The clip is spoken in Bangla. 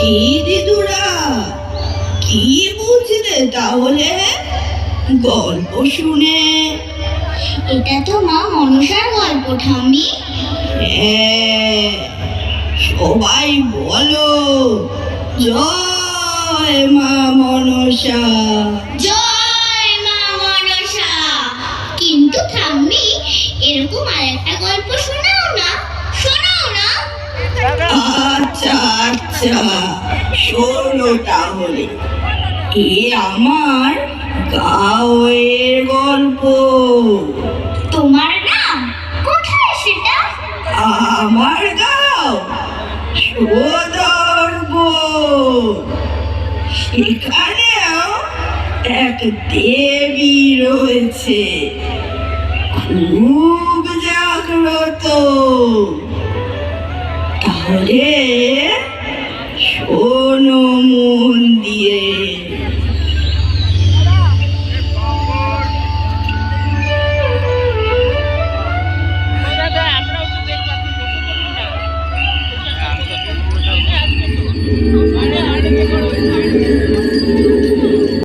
কি দিদুরা, কি বুঝলে তাহলে গল্প শুনে? এটা তো মা মনসার গল্প ঠাম্মি। হ্যাঁ, সবাই বলো জয় মা মনসা। জয় মা মনসা। কিন্তু ঠাম্মি, এরকম আরেকটা গল্প শোনাও না, শোনাও না। আচ্ছা আচ্ছা, শোনো তাহলে। এ আমার গাঁয়ের গল্প। তোমার নাম কোথায় সেটা? আমার গাঁও সোদরপুর। সেখানেও এক দেবী রয়েছে, খুব জাগ্রত। তাহলে শোনো।